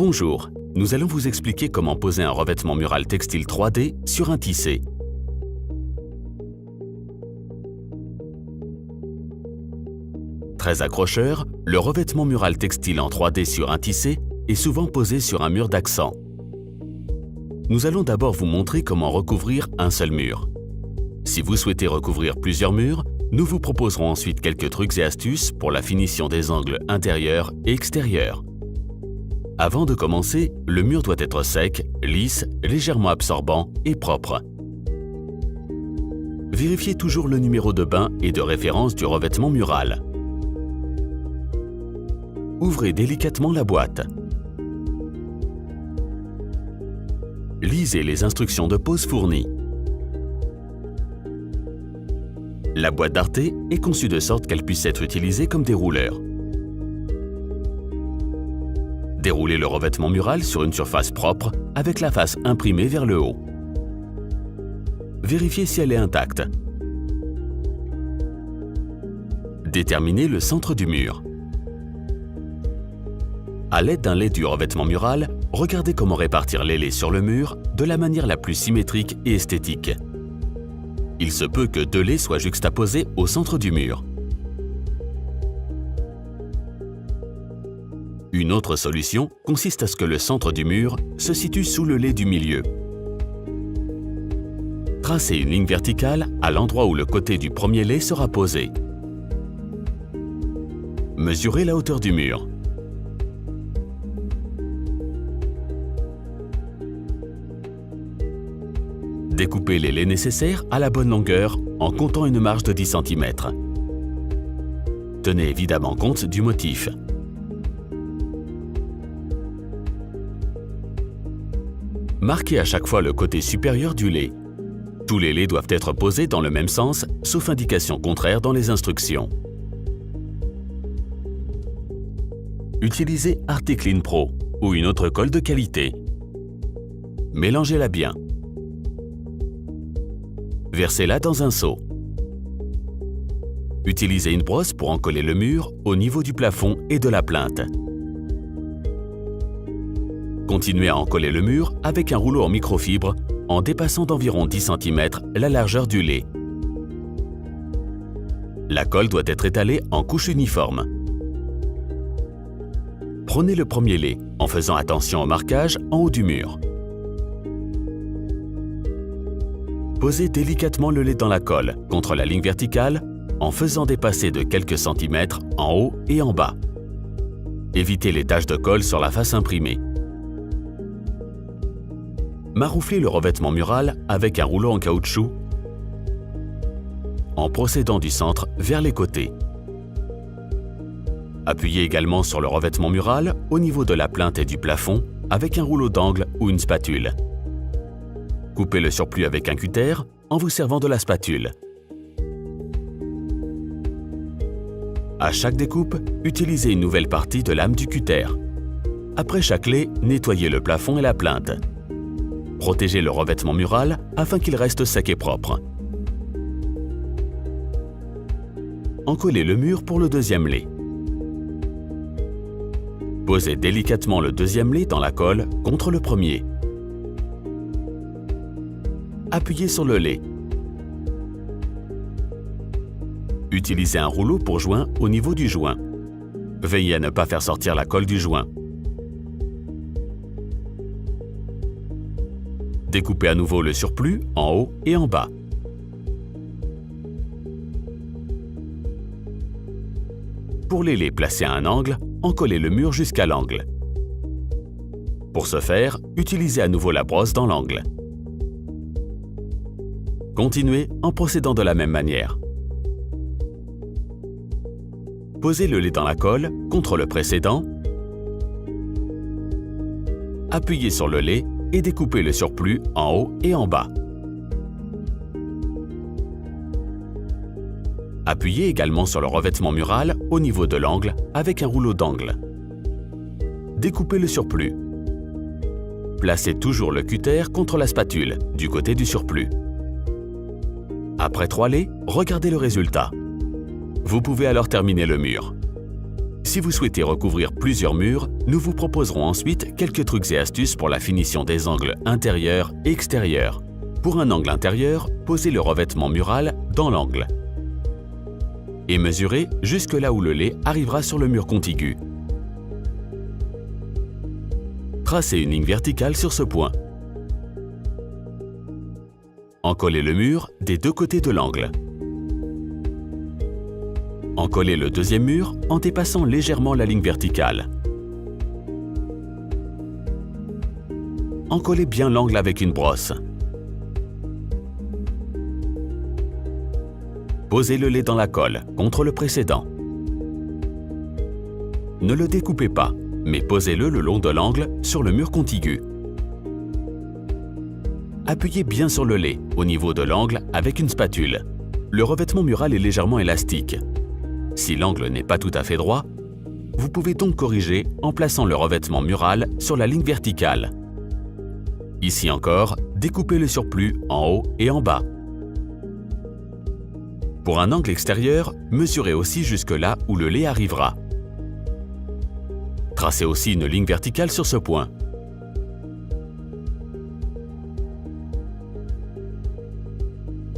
Bonjour, nous allons vous expliquer comment poser un revêtement mural textile 3D sur un tissé. Très accrocheur, le revêtement mural textile en 3D sur un tissé est souvent posé sur un mur d'accent. Nous allons d'abord vous montrer comment recouvrir un seul mur. Si vous souhaitez recouvrir plusieurs murs, nous vous proposerons ensuite quelques trucs et astuces pour la finition des angles intérieurs et extérieurs. Avant de commencer, le mur doit être sec, lisse, légèrement absorbant et propre. Vérifiez toujours le numéro de bain et de référence du revêtement mural. Ouvrez délicatement la boîte. Lisez les instructions de pose fournies. La boîte d'Arte est conçue de sorte qu'elle puisse être utilisée comme dérouleur. Déroulez le revêtement mural sur une surface propre avec la face imprimée vers le haut. Vérifiez si elle est intacte. Déterminez le centre du mur. À l'aide d'un lait du revêtement mural, regardez comment répartir les laits sur le mur de la manière la plus symétrique et esthétique. Il se peut que deux laits soient juxtaposés au centre du mur. Une autre solution consiste à ce que le centre du mur se situe sous le lait du milieu. Tracez une ligne verticale à l'endroit où le côté du premier lait sera posé. Mesurez la hauteur du mur. Découpez les laits nécessaires à la bonne longueur en comptant une marge de 10 cm. Tenez évidemment compte du motif. Marquez à chaque fois le côté supérieur du lait. Tous les laits doivent être posés dans le même sens, sauf indication contraire dans les instructions. Utilisez Arte Clean Pro ou une autre colle de qualité. Mélangez-la bien. Versez-la dans un seau. Utilisez une brosse pour en coller le mur au niveau du plafond et de la plinthe. Continuez à en coller le mur avec un rouleau en microfibre en dépassant d'environ 10 cm la largeur du lait. La colle doit être étalée en couches uniformes. Prenez le premier lait en faisant attention au marquage en haut du mur. Posez délicatement le lait dans la colle contre la ligne verticale en faisant dépasser de quelques centimètres en haut et en bas. Évitez les taches de colle sur la face imprimée. Marouflez le revêtement mural avec un rouleau en caoutchouc en procédant du centre vers les côtés. Appuyez également sur le revêtement mural au niveau de la plinthe et du plafond avec un rouleau d'angle ou une spatule. Coupez le surplus avec un cutter en vous servant de la spatule. À chaque découpe, utilisez une nouvelle partie de lame du cutter. Après chaque lait, nettoyez le plafond et la plinthe. Protégez le revêtement mural afin qu'il reste sec et propre. Encollez le mur pour le deuxième lait. Posez délicatement le deuxième lait dans la colle contre le premier. Appuyez sur le lait. Utilisez un rouleau pour joint au niveau du joint. Veillez à ne pas faire sortir la colle du joint. Découpez à nouveau le surplus en haut et en bas. Pour les laits placés à un angle, encollez le mur jusqu'à l'angle. Pour ce faire, utilisez à nouveau la brosse dans l'angle. Continuez en procédant de la même manière. Posez le lait dans la colle contre le précédent. Appuyez sur le lait et découpez le surplus en haut et en bas. Appuyez également sur le revêtement mural au niveau de l'angle avec un rouleau d'angle. Découpez le surplus. Placez toujours le cutter contre la spatule, du côté du surplus. Après 3 laits, regardez le résultat. Vous pouvez alors terminer le mur. Si vous souhaitez recouvrir plusieurs murs, nous vous proposerons ensuite quelques trucs et astuces pour la finition des angles intérieurs et extérieurs. Pour un angle intérieur, posez le revêtement mural dans l'angle et mesurez jusque là où le lait arrivera sur le mur contigu. Tracez une ligne verticale sur ce point. Encollez le mur des deux côtés de l'angle. Encollez le deuxième mur en dépassant légèrement la ligne verticale. Encollez bien l'angle avec une brosse. Posez le lait dans la colle, contre le précédent. Ne le découpez pas, mais posez-le le long de l'angle sur le mur contigu. Appuyez bien sur le lait, au niveau de l'angle, avec une spatule. Le revêtement mural est légèrement élastique. Si l'angle n'est pas tout à fait droit, vous pouvez donc corriger en plaçant le revêtement mural sur la ligne verticale. Ici encore, découpez le surplus en haut et en bas. Pour un angle extérieur, mesurez aussi jusque là où le lait arrivera. Tracez aussi une ligne verticale sur ce point.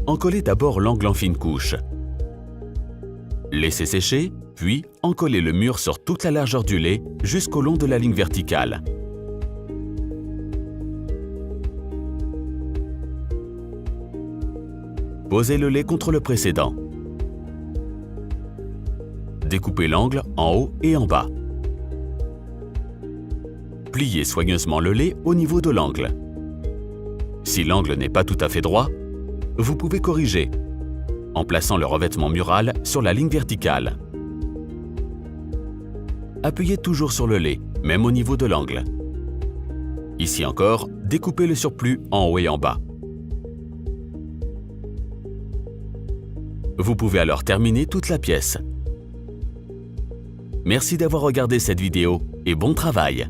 Encollez d'abord l'angle en fine couche. Laissez sécher, puis encollez le mur sur toute la largeur du lait jusqu'au long de la ligne verticale. Posez le lait contre le précédent. Découpez l'angle en haut et en bas. Pliez soigneusement le lait au niveau de l'angle. Si l'angle n'est pas tout à fait droit, vous pouvez corriger en plaçant le revêtement mural sur la ligne verticale. Appuyez toujours sur le lait, même au niveau de l'angle. Ici encore, découpez le surplus en haut et en bas. Vous pouvez alors terminer toute la pièce. Merci d'avoir regardé cette vidéo et bon travail!